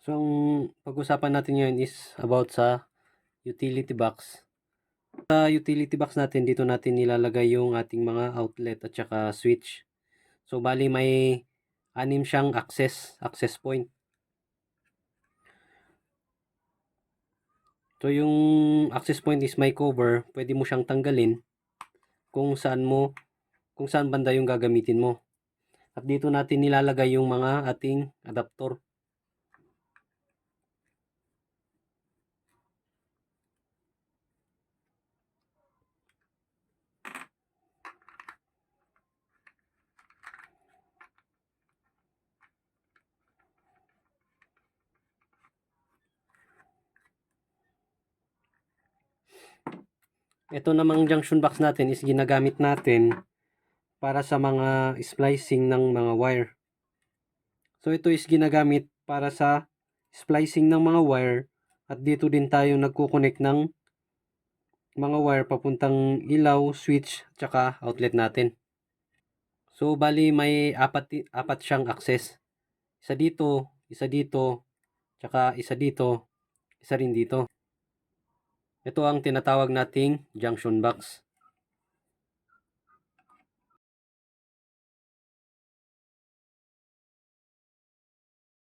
So, ang pag-usapan natin ngayon is about sa utility box. Sa utility box natin, dito natin nilalagay yung ating mga outlet at saka switch. So, bali may 6 siyang access point. So, yung access point is may cover, pwede mo siyang tanggalin kung saan banda yung gagamitin mo. At dito natin nilalagay yung mga ating adapter. Ito namang junction box natin is ginagamit natin para sa mga splicing ng mga wire. So ito is ginagamit para sa splicing ng mga wire at dito din tayo nagko-connect ng mga wire papuntang ilaw, switch at saka outlet natin. So bali may apat siyang access. Isa dito, tsaka isa dito, isa rin dito. Ito ang tinatawag nating junction box.